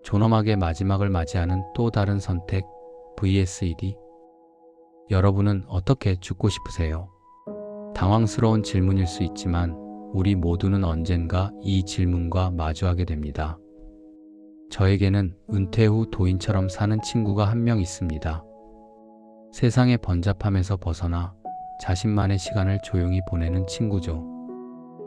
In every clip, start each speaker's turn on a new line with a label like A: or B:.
A: 존엄하게 마지막을 맞이하는 또 다른 선택 VSED. 여러분은 어떻게 죽고 싶으세요? 당황스러운 질문일 수 있지만 우리 모두는 언젠가 이 질문과 마주하게 됩니다. 저에게는 은퇴 후 도인처럼 사는 친구가 한 명 있습니다. 세상의 번잡함에서 벗어나 자신만의 시간을 조용히 보내는 친구죠.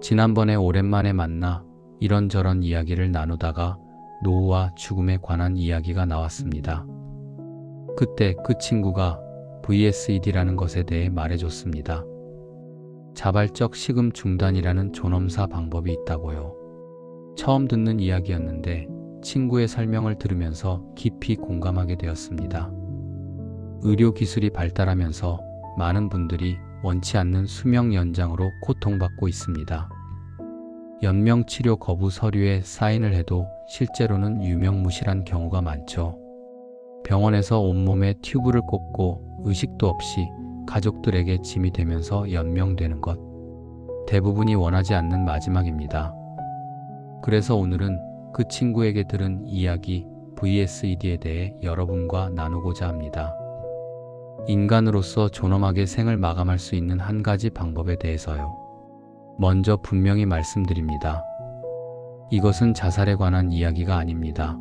A: 지난번에 오랜만에 만나 이런저런 이야기를 나누다가 노후와 죽음에 관한 이야기가 나왔습니다. 그때 그 친구가 VSED라는 것에 대해 말해줬습니다. 자발적 식음 중단이라는 존엄사 방법이 있다고요. 처음 듣는 이야기였는데 친구의 설명을 들으면서 깊이 공감하게 되었습니다. 의료기술이 발달하면서 많은 분들이 원치 않는 수명 연장으로 고통받고 있습니다. 연명치료 거부 서류에 사인을 해도 실제로는 유명무실한 경우가 많죠. 병원에서 온몸에 튜브를 꽂고 의식도 없이 가족들에게 짐이 되면서 연명되는 것. 대부분이 원하지 않는 마지막입니다. 그래서 오늘은 그 친구에게 들은 이야기 VSED에 대해 여러분과 나누고자 합니다. 인간으로서 존엄하게 생을 마감할 수 있는 한 가지 방법에 대해서요. 먼저 분명히 말씀드립니다. 이것은 자살에 관한 이야기가 아닙니다.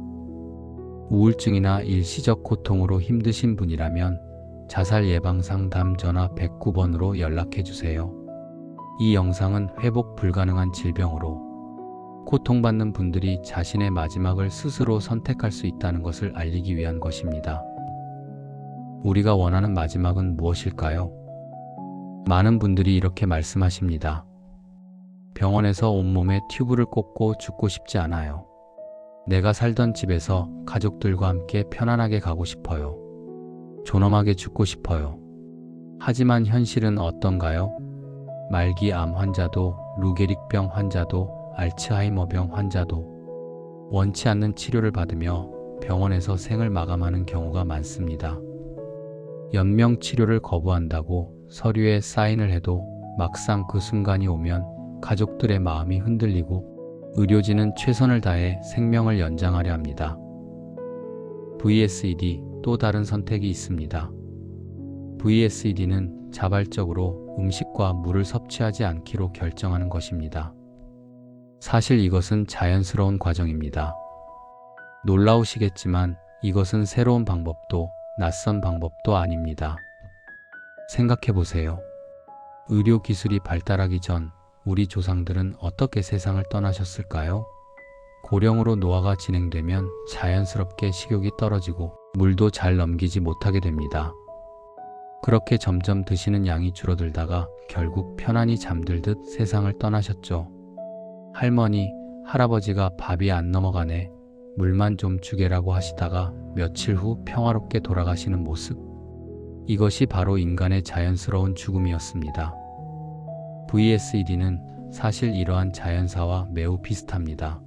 A: 우울증이나 일시적 고통으로 힘드신 분이라면 자살 예방 상담 전화 109번으로 연락해 주세요. 이 영상은 회복 불가능한 질병으로 고통받는 분들이 자신의 마지막을 스스로 선택할 수 있다는 것을 알리기 위한 것입니다. 우리가 원하는 마지막은 무엇일까요? 많은 분들이 이렇게 말씀하십니다. 병원에서 온몸에 튜브를 꽂고 죽고 싶지 않아요. 내가 살던 집에서 가족들과 함께 편안하게 가고 싶어요. 존엄하게 죽고 싶어요. 하지만 현실은 어떤가요? 말기 암 환자도, 루게릭병 환자도, 알츠하이머병 환자도 원치 않는 치료를 받으며 병원에서 생을 마감하는 경우가 많습니다. 연명 치료를 거부한다고 서류에 사인을 해도 막상 그 순간이 오면 가족들의 마음이 흔들리고 의료진은 최선을 다해 생명을 연장하려 합니다. VSED 또 다른 선택이 있습니다. VSED는 자발적으로 음식과 물을 섭취하지 않기로 결정하는 것입니다. 사실 이것은 자연스러운 과정입니다. 놀라우시겠지만 이것은 새로운 방법도 낯선 방법도 아닙니다. 생각해보세요. 의료기술이 발달하기 전 우리 조상들은 어떻게 세상을 떠나셨을까요? 고령으로 노화가 진행되면 자연스럽게 식욕이 떨어지고 물도 잘 넘기지 못하게 됩니다. 그렇게 점점 드시는 양이 줄어들다가 결국 편안히 잠들듯 세상을 떠나셨죠. 할머니, 할아버지가 밥이 안 넘어가네, 물만 좀 주게라고 하시다가 며칠 후 평화롭게 돌아가시는 모습. 이것이 바로 인간의 자연스러운 죽음이었습니다. VSED는 사실 이러한 자연사와 매우 비슷합니다.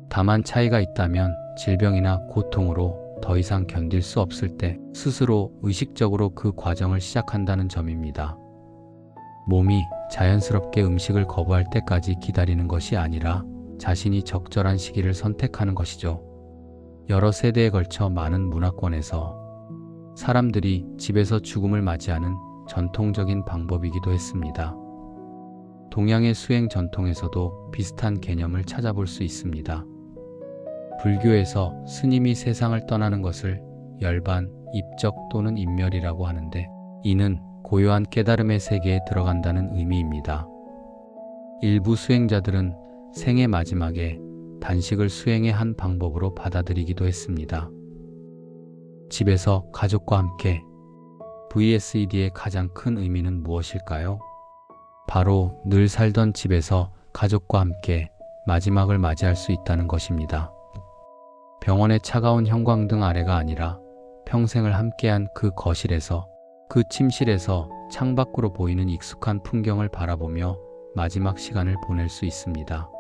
A: 다만 차이가 있다면 질병이나 고통으로 더 이상 견딜 수 없을 때 스스로 의식적으로 그 과정을 시작한다는 점입니다. 몸이 자연스럽게 음식을 거부할 때까지 기다리는 것이 아니라 자신이 적절한 시기를 선택하는 것이죠. 여러 세대에 걸쳐 많은 문화권에서 사람들이 집에서 죽음을 맞이하는 전통적인 방법이기도 했습니다. 동양의 수행 전통에서도 비슷한 개념을 찾아볼 수 있습니다. 불교에서 스님이 세상을 떠나는 것을 열반, 입적 또는 인멸이라고 하는데 이는 고요한 깨달음의 세계에 들어간다는 의미입니다. 일부 수행자들은 생의 마지막에 단식을 수행의 한 방법으로 받아들이기도 했습니다. 집에서 가족과 함께 VSED의 가장 큰 의미는 무엇일까요? 바로 늘 살던 집에서 가족과 함께 마지막을 맞이할 수 있다는 것입니다. 병원의 차가운 형광등 아래가 아니라 평생을 함께한 그 거실에서, 그 침실에서 창밖으로 보이는 익숙한 풍경을 바라보며 마지막 시간을 보낼 수 있습니다.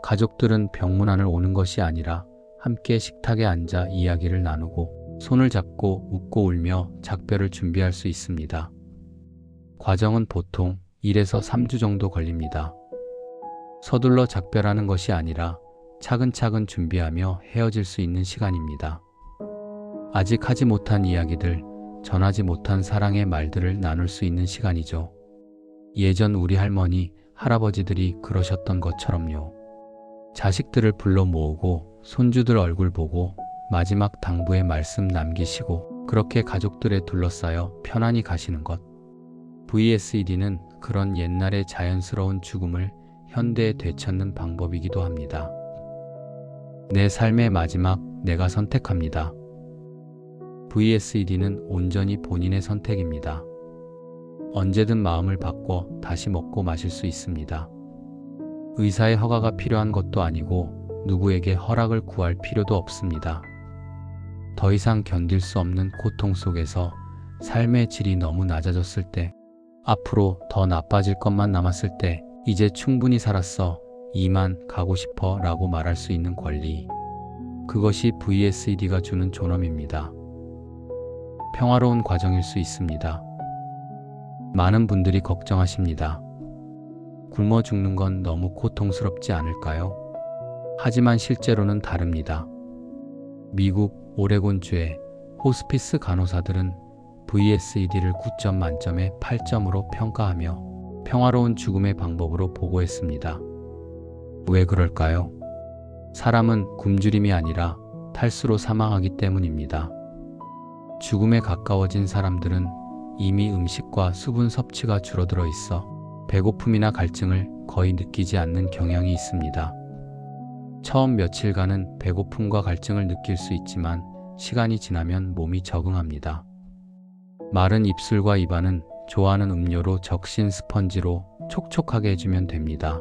A: 가족들은 병문안을 오는 것이 아니라 함께 식탁에 앉아 이야기를 나누고 손을 잡고 웃고 울며 작별을 준비할 수 있습니다. 과정은 보통 1에서 3주 정도 걸립니다. 서둘러 작별하는 것이 아니라 차근차근 준비하며 헤어질 수 있는 시간입니다. 아직 하지 못한 이야기들, 전하지 못한 사랑의 말들을 나눌 수 있는 시간이죠. 예전 우리 할머니, 할아버지들이 그러셨던 것처럼요. 자식들을 불러 모으고 손주들 얼굴 보고 마지막 당부의 말씀 남기시고 그렇게 가족들에 둘러싸여 편안히 가시는 것. VSED는 그런 옛날의 자연스러운 죽음을 현대에 되찾는 방법이기도 합니다. 내 삶의 마지막 내가 선택합니다. VSED는 온전히 본인의 선택입니다. 언제든 마음을 바꿔 다시 먹고 마실 수 있습니다. 의사의 허가가 필요한 것도 아니고 누구에게 허락을 구할 필요도 없습니다. 더 이상 견딜 수 없는 고통 속에서 삶의 질이 너무 낮아졌을 때, 앞으로 더 나빠질 것만 남았을 때 이제 충분히 살았어, 이만 가고 싶어 라고 말할 수 있는 권리. 그것이 VSED가 주는 존엄입니다. 평화로운 과정일 수 있습니다. 많은 분들이 걱정하십니다. 굶어 죽는 건 너무 고통스럽지 않을까요? 하지만 실제로는 다릅니다. 미국 오레곤주의 호스피스 간호사들은 VSED를 9점 만점에 8점으로 평가하며 평화로운 죽음의 방법으로 보고했습니다. 왜 그럴까요? 사람은 굶주림이 아니라 탈수로 사망하기 때문입니다. 죽음에 가까워진 사람들은 이미 음식과 수분 섭취가 줄어들어 있어 배고픔이나 갈증을 거의 느끼지 않는 경향이 있습니다. 처음 며칠간은 배고픔과 갈증을 느낄 수 있지만 시간이 지나면 몸이 적응합니다. 마른 입술과 입안은 좋아하는 음료로 적신 스펀지로 촉촉하게 해주면 됩니다.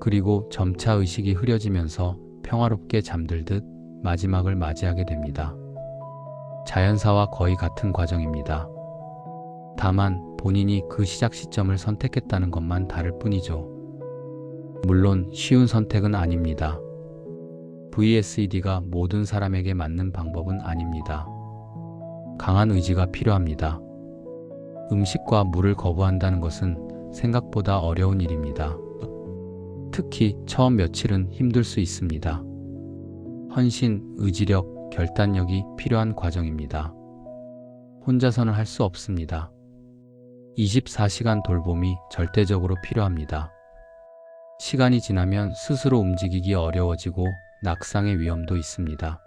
A: 그리고 점차 의식이 흐려지면서 평화롭게 잠들듯 마지막을 맞이하게 됩니다. 자연사와 거의 같은 과정입니다. 다만 본인이 그 시작 시점을 선택했다는 것만 다를 뿐이죠. 물론 쉬운 선택은 아닙니다. VSED가 모든 사람에게 맞는 방법은 아닙니다. 강한 의지가 필요합니다. 음식과 물을 거부한다는 것은 생각보다 어려운 일입니다. 특히 처음 며칠은 힘들 수 있습니다. 헌신, 의지력, 결단력이 필요한 과정입니다. 혼자서는 할 수 없습니다. 24시간 돌봄이 절대적으로 필요합니다. 시간이 지나면 스스로 움직이기 어려워지고 낙상의 위험도 있습니다.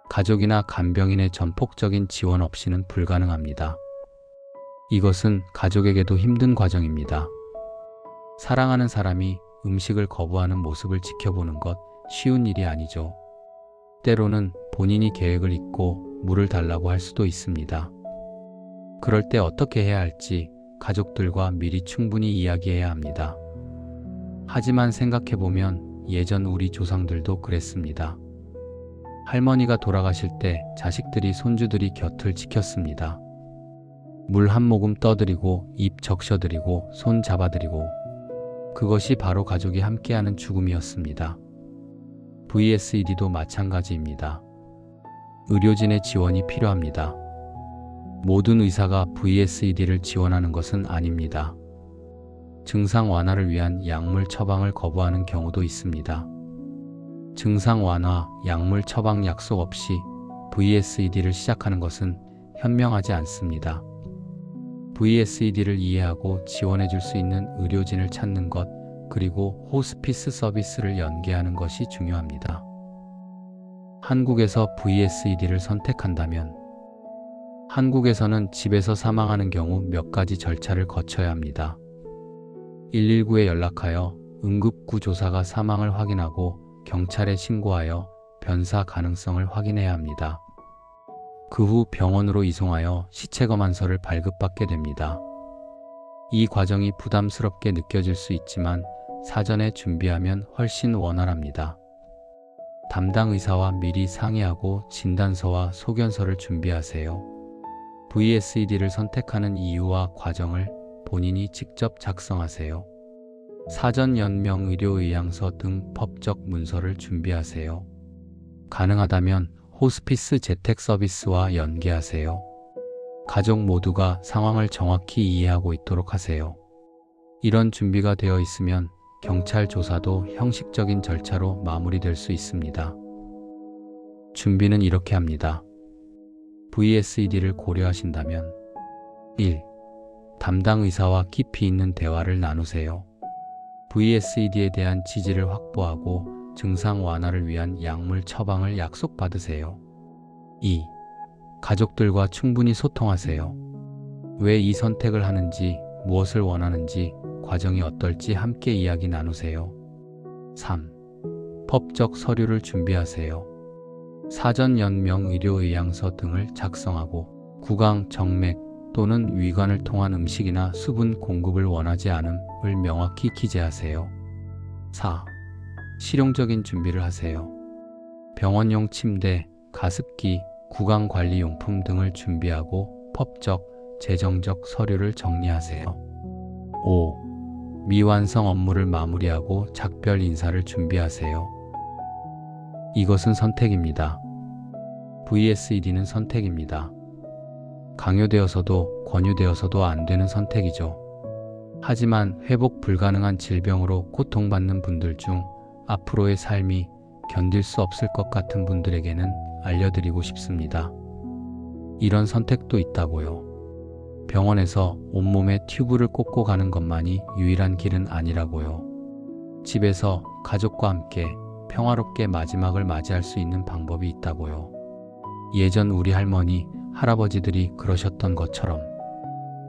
A: 가족이나 간병인의 전폭적인 지원 없이는 불가능합니다. 이것은 가족에게도 힘든 과정입니다. 사랑하는 사람이 음식을 거부하는 모습을 지켜보는 것 쉬운 일이 아니죠. 때로는 본인이 계획을 잊고 물을 달라고 할 수도 있습니다. 그럴 때 어떻게 해야 할지 가족들과 미리 충분히 이야기해야 합니다. 하지만 생각해보면 예전 우리 조상들도 그랬습니다. 할머니가 돌아가실 때 자식들이 손주들이 곁을 지켰습니다. 물 한 모금 떠드리고 입 적셔드리고 손 잡아드리고, 그것이 바로 가족이 함께하는 죽음이었습니다. VSED도 마찬가지입니다. 의료진의 지원이 필요합니다. 모든 의사가 VSED를 지원하는 것은 아닙니다. 증상 완화를 위한 약물 처방을 거부하는 경우도 있습니다. 증상 완화, 약물 처방 약속 없이 VSED를 시작하는 것은 현명하지 않습니다. VSED를 이해하고 지원해 줄 수 있는 의료진을 찾는 것, 그리고 호스피스 서비스를 연계하는 것이 중요합니다. 한국에서 VSED를 선택한다면, 한국에서는 집에서 사망하는 경우 몇 가지 절차를 거쳐야 합니다. 119에 연락하여 응급구조사가 사망을 확인하고 경찰에 신고하여 변사 가능성을 확인해야 합니다. 그 후 병원으로 이송하여 시체검안서를 발급받게 됩니다. 이 과정이 부담스럽게 느껴질 수 있지만 사전에 준비하면 훨씬 원활합니다. 담당 의사와 미리 상의하고 진단서와 소견서를 준비하세요. VSED를 선택하는 이유와 과정을 본인이 직접 작성하세요. 사전 연명 의료의향서 등 법적 문서를 준비하세요. 가능하다면 호스피스 재택 서비스와 연계하세요. 가족 모두가 상황을 정확히 이해하고 있도록 하세요. 이런 준비가 되어 있으면 경찰 조사도 형식적인 절차로 마무리될 수 있습니다. 준비는 이렇게 합니다. VSED를 고려하신다면 1. 담당 의사와 깊이 있는 대화를 나누세요. VSED에 대한 지지를 확보하고 증상 완화를 위한 약물 처방을 약속받으세요. 2. 가족들과 충분히 소통하세요. 왜 이 선택을 하는지, 무엇을 원하는지, 과정이 어떨지 함께 이야기 나누세요. 3. 법적 서류를 준비하세요. 사전 연명 의료의향서 등을 작성하고 구강, 정맥 또는 위관을 통한 음식이나 수분 공급을 원하지 않음을 명확히 기재하세요. 4. 실용적인 준비를 하세요. 병원용 침대, 가습기, 구강관리용품 등을 준비하고 법적, 재정적 서류를 정리하세요. 5. 미완성 업무를 마무리하고 작별 인사를 준비하세요. 이것은 선택입니다. VSED는 선택입니다. 강요되어서도 권유되어서도 안 되는 선택이죠. 하지만 회복 불가능한 질병으로 고통받는 분들 중 앞으로의 삶이 견딜 수 없을 것 같은 분들에게는 알려드리고 싶습니다. 이런 선택도 있다고요. 병원에서 온몸에 튜브를 꽂고 가는 것만이 유일한 길은 아니라고요. 집에서 가족과 함께 평화롭게 마지막을 맞이할 수 있는 방법이 있다고요. 예전 우리 할머니, 할아버지들이 그러셨던 것처럼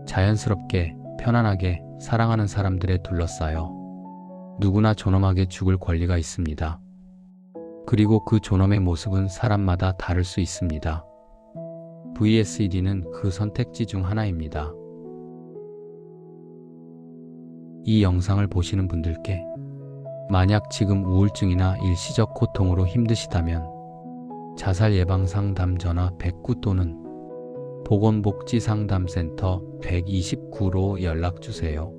A: 자연스럽게 편안하게 사랑하는 사람들에 둘러싸여 누구나 존엄하게 죽을 권리가 있습니다. 그리고 그 존엄의 모습은 사람마다 다를 수 있습니다. VSED는 그 선택지 중 하나입니다. 이 영상을 보시는 분들께 만약 지금 우울증이나 일시적 고통으로 힘드시다면 자살 예방 상담 전화 109 또는 보건복지상담센터 129로 연락주세요.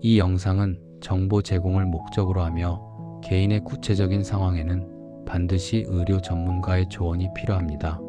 A: 이 영상은 정보 제공을 목적으로 하며 개인의 구체적인 상황에는 반드시 의료 전문가의 조언이 필요합니다.